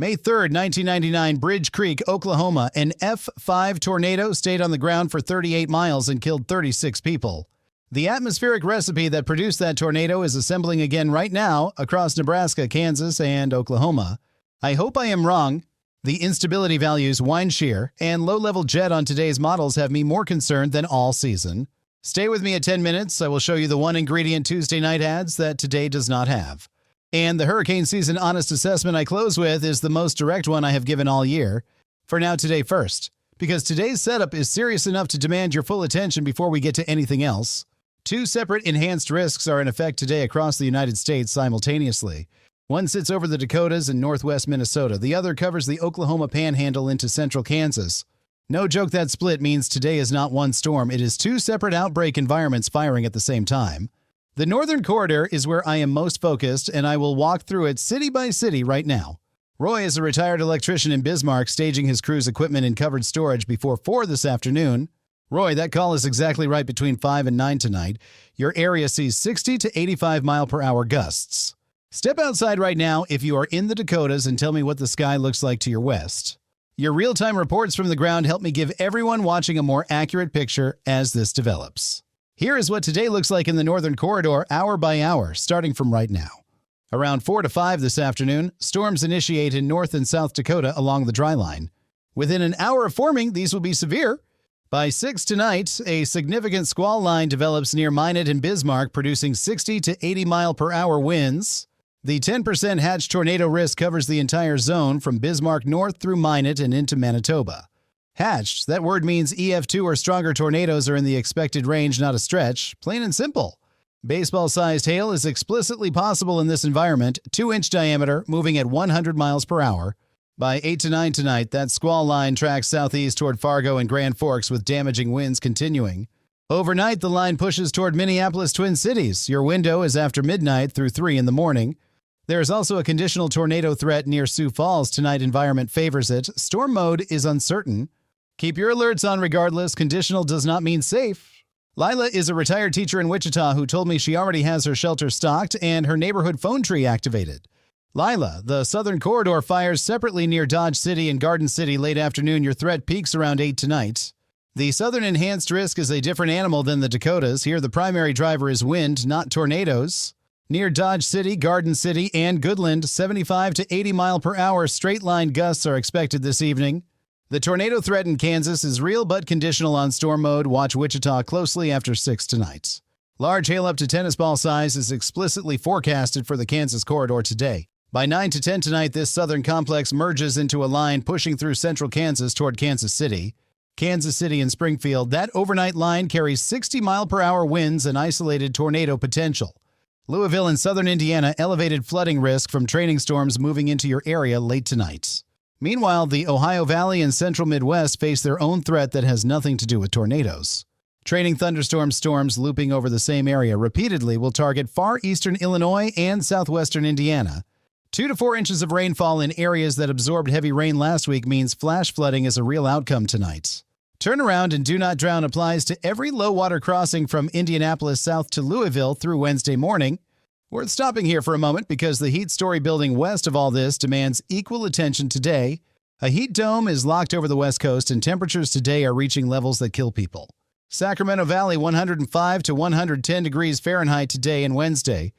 May 3rd, 1999, Bridge Creek, Oklahoma. An F5 tornado stayed on the ground for 38 miles and killed 36 people. The atmospheric recipe that produced that tornado is assembling again right now across Nebraska, Kansas, and Oklahoma. I hope I am wrong. The instability values, wind shear, and low-level jet on today's models have me more concerned than all season. Stay with me at 10 minutes. I will show you the one ingredient Tuesday night adds that today does not have. And the hurricane season honest assessment I close with is the most direct one I have given all year. For now, today first, because today's setup is serious enough to demand your full attention before we get to anything else. Two separate enhanced risks are in effect today across the United States simultaneously. One sits over the Dakotas and northwest Minnesota. The other covers the Oklahoma Panhandle into central Kansas. No joke, that split means today is not one storm. It is two separate outbreak environments firing at the same time. The northern corridor is where I am most focused, and I will walk through it city by city right now. Roy is a retired electrician in Bismarck staging his crew's equipment in covered storage before 4 this afternoon. Roy, that call is exactly right between 5 and 9 tonight. Your area sees 60 to 85 mile-per-hour gusts. Step outside right now if you are in the Dakotas and tell me what the sky looks like to your west. Your real-time reports from the ground help me give everyone watching a more accurate picture as this develops. Here is what today looks like in the northern corridor hour by hour, starting from right now. Around 4 to 5 this afternoon, storms initiate in North and South Dakota along the dry line. Within an hour of forming, these will be severe. By 6 tonight, a significant squall line develops near Minot and Bismarck, producing 60 to 80 mile-per-hour winds. The 10% Hatch tornado risk covers the entire zone from Bismarck north through Minot and into Manitoba. Hatched, that word means EF2 or stronger tornadoes are in the expected range, not a stretch. Plain and simple. Baseball-sized hail is explicitly possible in this environment, 2-inch diameter, moving at 100 miles per hour. By 8 to 9 tonight, that squall line tracks southeast toward Fargo and Grand Forks with damaging winds continuing. Overnight, the line pushes toward Minneapolis, Twin Cities. Your window is after midnight through 3 in the morning. There is also a conditional tornado threat near Sioux Falls tonight. Environment favors it. Storm mode is uncertain. Keep your alerts on regardless. Conditional does not mean safe. Lila is a retired teacher in Wichita who told me she already has her shelter stocked and her neighborhood phone tree activated. Lila, the southern corridor fires separately near Dodge City and Garden City late afternoon. Your threat peaks around 8 tonight. The southern enhanced risk is a different animal than the Dakotas. Here, the primary driver is wind, not tornadoes. Near Dodge City, Garden City, and Goodland, 75 to 80 mile-per-hour straight-line gusts are expected this evening. The tornado threat in Kansas is real but conditional on storm mode. Watch Wichita closely after 6 tonight. Large hail up to tennis ball size is explicitly forecasted for the Kansas corridor today. By 9 to 10 tonight, this southern complex merges into a line pushing through central Kansas toward Kansas City. Kansas City and Springfield, that overnight line carries 60 mile-per-hour winds and isolated tornado potential. Louisville and southern Indiana, elevated flooding risk from training storms moving into your area late tonight. Meanwhile, the Ohio Valley and central Midwest face their own threat that has nothing to do with tornadoes. Training thunderstorm storms looping over the same area repeatedly will target far eastern Illinois and southwestern Indiana. 2 to 4 inches of rainfall in areas that absorbed heavy rain last week means flash flooding is a real outcome tonight. Turn around and do not drown applies to every low-water crossing from Indianapolis south to Louisville through Wednesday morning. Worth stopping here for a moment because the heat story building west of all this demands equal attention today. A heat dome is locked over the west coast and temperatures today are reaching levels that kill people. Sacramento Valley 105 to 110 degrees Fahrenheit today and Wednesday.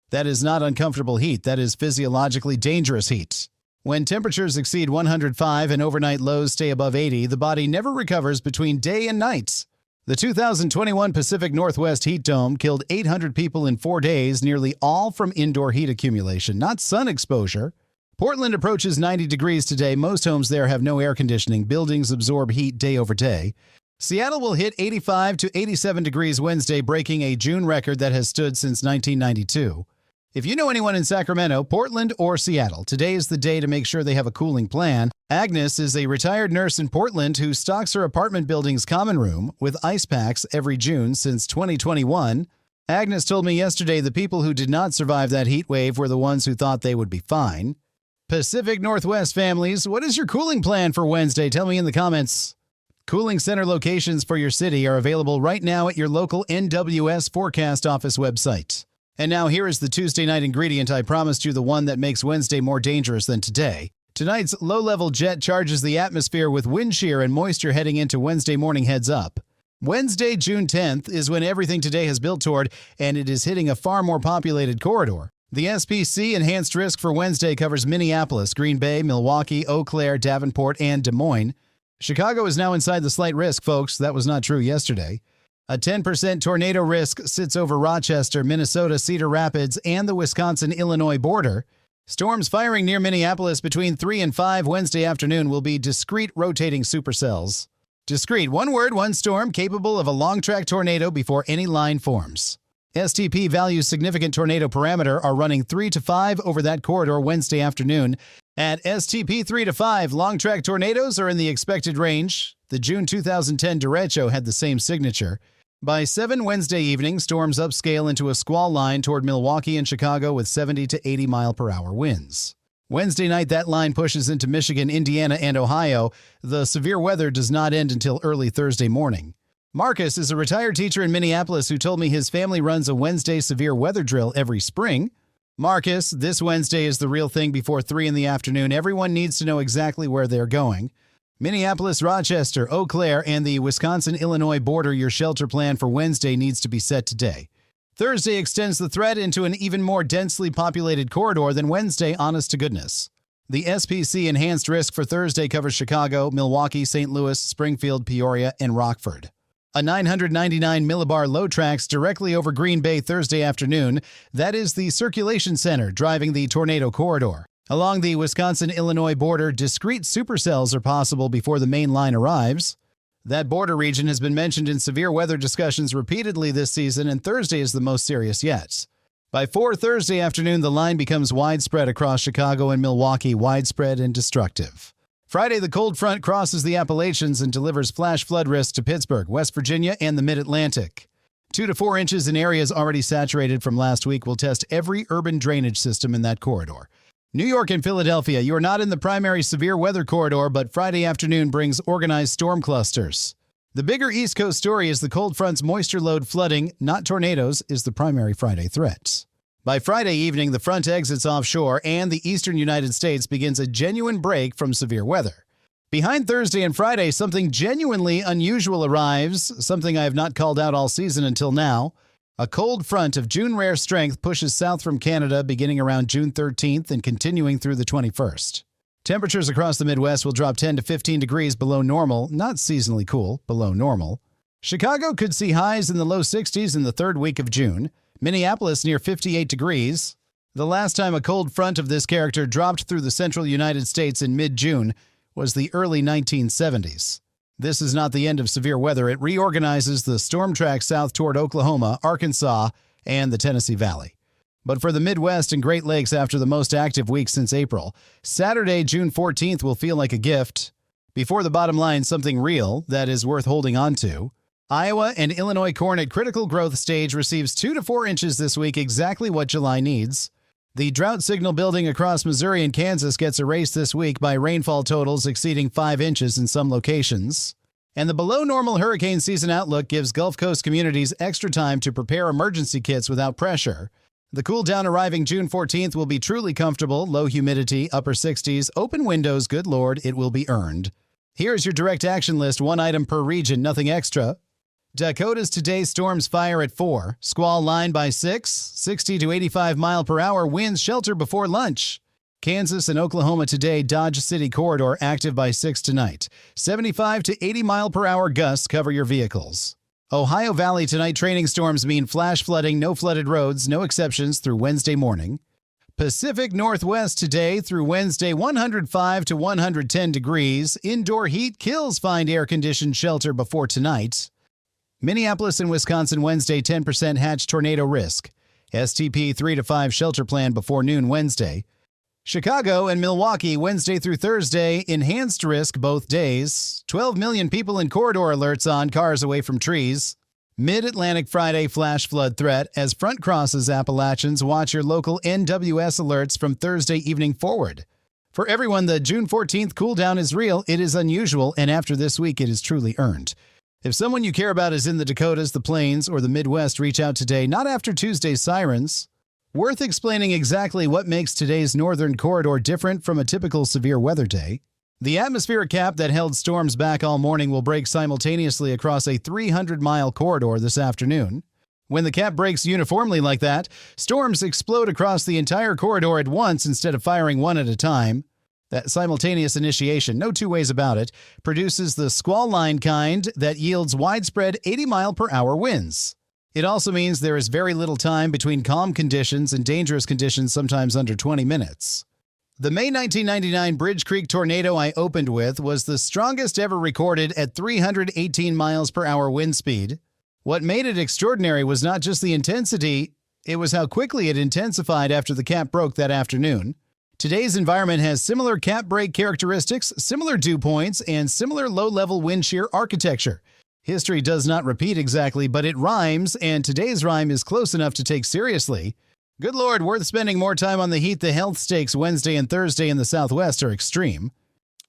That is not uncomfortable heat. That is physiologically dangerous heat. When temperatures exceed 105 and overnight lows stay above 80, the body never recovers between day and night. The 2021 Pacific Northwest heat dome killed 800 people in 4 days, nearly all from indoor heat accumulation, not sun exposure. Portland approaches 90 degrees today. Most homes there have no air conditioning. Buildings absorb heat day over day. Seattle will hit 85 to 87 degrees Wednesday, breaking a June record that has stood since 1992. If you know anyone in Sacramento, Portland, or Seattle, today is the day to make sure they have a cooling plan. Agnes is a retired nurse in Portland who stocks her apartment building's common room with ice packs every June since 2021. Agnes told me yesterday the people who did not survive that heat wave were the ones who thought they would be fine. Pacific Northwest families, what is your cooling plan for Wednesday? Tell me in the comments. Cooling center locations for your city are available right now at your local NWS Forecast Office website. And now here is the Tuesday night ingredient I promised you, the one that makes Wednesday more dangerous than today. Tonight's low-level jet charges the atmosphere with wind shear and moisture heading into Wednesday morning heads up. Wednesday, June 10th, is when everything today has built toward, and it is hitting a far more populated corridor. The SPC enhanced risk for Wednesday covers Minneapolis, Green Bay, Milwaukee, Eau Claire, Davenport, and Des Moines. Chicago is now inside the slight risk, folks. That was not true yesterday. A 10% tornado risk sits over Rochester, Minnesota, Cedar Rapids, and the Wisconsin-Illinois border. Storms firing near Minneapolis between 3 and 5 Wednesday afternoon will be discrete rotating supercells. Discrete, one word, one storm, capable of a long-track tornado before any line forms. STP values significant tornado parameter are running 3 to 5 over that corridor Wednesday afternoon. At STP 3 to 5, long-track tornadoes are in the expected range. The June 2010 derecho had the same signature. By 7 Wednesday evening, storms upscale into a squall line toward Milwaukee and Chicago with 70 to 80 mile-per-hour winds. Wednesday night, that line pushes into Michigan, Indiana, and Ohio. The severe weather does not end until early Thursday morning. Marcus is a retired teacher in Minneapolis who told me his family runs a Wednesday severe weather drill every spring. Marcus, this Wednesday is the real thing before 3 in the afternoon. Everyone needs to know exactly where they're going. Minneapolis, Rochester, Eau Claire, and the Wisconsin-Illinois border, your shelter plan for Wednesday needs to be set today. Thursday extends the threat into an even more densely populated corridor than Wednesday, honest to goodness. The SPC enhanced risk for Thursday covers Chicago, Milwaukee, St. Louis, Springfield, Peoria, and Rockford. A 999 millibar low tracks directly over Green Bay Thursday afternoon. That is the circulation center driving the tornado corridor. Along the Wisconsin-Illinois border, discrete supercells are possible before the main line arrives. That border region has been mentioned in severe weather discussions repeatedly this season, and Thursday is the most serious yet. By 4 Thursday afternoon, the line becomes widespread across Chicago and Milwaukee, widespread and destructive. Friday, the cold front crosses the Appalachians and delivers flash flood risk to Pittsburgh, West Virginia, and the Mid-Atlantic. 2 to 4 inches in areas already saturated from last week will test every urban drainage system in that corridor. New York and Philadelphia, you are not in the primary severe weather corridor, but Friday afternoon brings organized storm clusters. The bigger East Coast story is the cold front's moisture load flooding, not tornadoes, is the primary Friday threat. By Friday evening, the front exits offshore and the eastern United States begins a genuine break from severe weather. Behind Thursday and Friday, something genuinely unusual arrives, something I have not called out all season until now. A cold front of June rare strength pushes south from Canada beginning around June 13th and continuing through the 21st. Temperatures across the Midwest will drop 10 to 15 degrees below normal, not seasonally cool, below normal. Chicago could see highs in the low 60s in the third week of June. Minneapolis near 58 degrees. The last time a cold front of this character dropped through the central United States in mid-June was the early 1970s. This is not the end of severe weather. It reorganizes the storm track south toward Oklahoma, Arkansas, and the Tennessee Valley. But for the Midwest and Great Lakes after the most active week since April, Saturday, June 14th will feel like a gift. Before the bottom line, something real that is worth holding on to. Iowa and Illinois corn at critical growth stage receives 2 to 4 inches this week, exactly what July needs. The drought signal building across Missouri and Kansas gets erased this week by rainfall totals exceeding 5 inches in some locations. And the below-normal hurricane season outlook gives Gulf Coast communities extra time to prepare emergency kits without pressure. The cool down arriving June 14th will be truly comfortable, low humidity, upper 60s, open windows, good lord, it will be earned. Here's your direct action list, one item per region, nothing extra. Dakota's today's storms fire at 4, squall line by 6, 60 to 85 mile per hour winds shelter before lunch. Kansas and Oklahoma today Dodge City corridor active by 6 tonight. 75 to 80 mile per hour gusts cover your vehicles. Ohio Valley tonight training storms mean flash flooding, no flooded roads, no exceptions through Wednesday morning. Pacific Northwest today through Wednesday 105 to 110 degrees. Indoor heat kills find air-conditioned shelter before tonight. Minneapolis and Wisconsin Wednesday 10% hatch tornado risk. STP 3 to 5 shelter plan before noon Wednesday. Chicago and Milwaukee Wednesday through Thursday enhanced risk both days. 12 million people in corridor alerts on cars away from trees. Mid-Atlantic Friday flash flood threat as front crosses Appalachians. Watch your local NWS alerts from Thursday evening forward. For everyone, the June 14th cool down is real. It is unusual, and after this week, it is truly earned. If someone you care about is in the Dakotas, the Plains, or the Midwest, reach out today, not after Tuesday's sirens. Worth explaining exactly what makes today's northern corridor different from a typical severe weather day. The atmospheric cap that held storms back all morning will break simultaneously across a 300-mile corridor this afternoon. When the cap breaks uniformly like that, storms explode across the entire corridor at once instead of firing one at a time. That simultaneous initiation, no two ways about it, produces the squall line kind that yields widespread 80-mile-per-hour winds. It also means there is very little time between calm conditions and dangerous conditions, sometimes under 20 minutes. The May 1999 Bridge Creek tornado I opened with was the strongest ever recorded at 318 miles per hour wind speed. What made it extraordinary was not just the intensity, it was how quickly it intensified after the cap broke that afternoon. Today's environment has similar cap break characteristics, similar dew points, and similar low-level wind shear architecture. History does not repeat exactly, but it rhymes, and today's rhyme is close enough to take seriously. Good Lord, worth spending more time on the heat. The health stakes Wednesday and Thursday in the Southwest are extreme.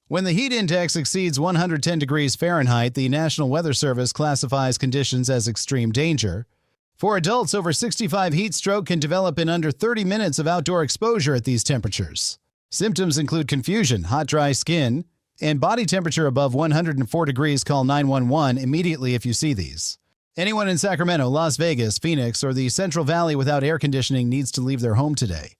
When the heat index exceeds 110 degrees Fahrenheit, the National Weather Service classifies conditions as extreme danger. For adults over 65, heat stroke can develop in under 30 minutes of outdoor exposure at these temperatures. Symptoms include confusion, hot, dry skin, and body temperature above 104 degrees. Call 911 immediately if you see these. Anyone in Sacramento, Las Vegas, Phoenix, or the Central Valley without air conditioning needs to leave their home today.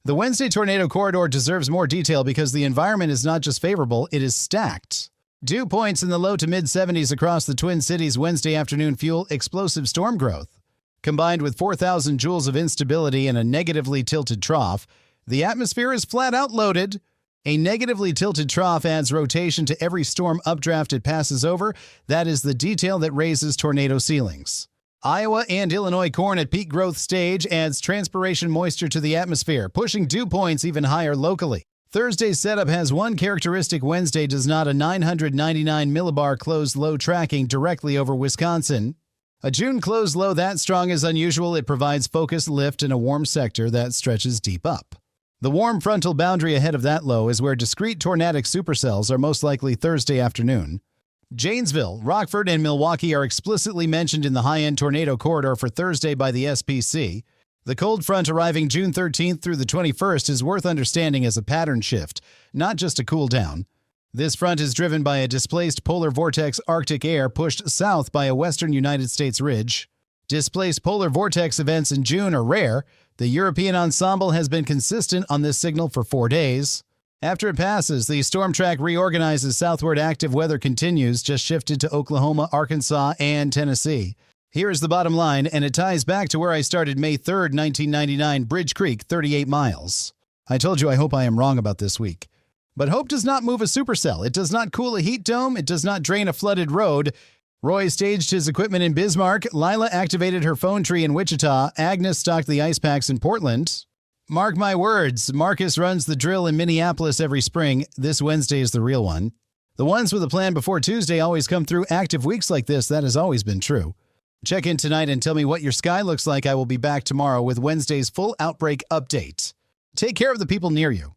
The Wednesday tornado corridor deserves more detail because the environment is not just favorable, it is stacked. Dew points in the low to mid-70s across the Twin Cities Wednesday afternoon fuel explosive storm growth. Combined with 4,000 joules of instability and a negatively tilted trough, the atmosphere is flat out loaded. A negatively tilted trough adds rotation to every storm updraft it passes over. That is the detail that raises tornado ceilings. Iowa and Illinois corn at peak growth stage adds transpiration moisture to the atmosphere, pushing dew points even higher locally. Thursday's setup has one characteristic Wednesday does not: a 999 millibar closed low tracking directly over Wisconsin. A June closed low that strong is unusual. It provides focused lift in a warm sector that stretches deep up. The warm frontal boundary ahead of that low is where discrete tornadic supercells are most likely Thursday afternoon. Janesville, Rockford, and Milwaukee are explicitly mentioned in the high-end tornado corridor for Thursday by the SPC. The cold front arriving June 13th through the 21st is worth understanding as a pattern shift, not just a cool down. This front is driven by a displaced polar vortex Arctic air pushed south by a western United States ridge. Displaced polar vortex events in June are rare. The European ensemble has been consistent on this signal for 4 days. After it passes, the storm track reorganizes southward. Active weather continues, just shifted to Oklahoma, Arkansas, and Tennessee. Here is the bottom line, and it ties back to where I started May 3rd, 1999, Bridge Creek, 38 miles. I told you I hope I am wrong about this week. But hope does not move a supercell. It does not cool a heat dome. It does not drain a flooded road. Roy staged his equipment in Bismarck. Lila activated her phone tree in Wichita. Agnes stocked the ice packs in Portland. Mark my words, Marcus runs the drill in Minneapolis every spring. This Wednesday is the real one. The ones with a plan before Tuesday always come through. Active weeks like this, that has always been true. Check in tonight and tell me what your sky looks like. I will be back tomorrow with Wednesday's full outbreak update. Take care of the people near you.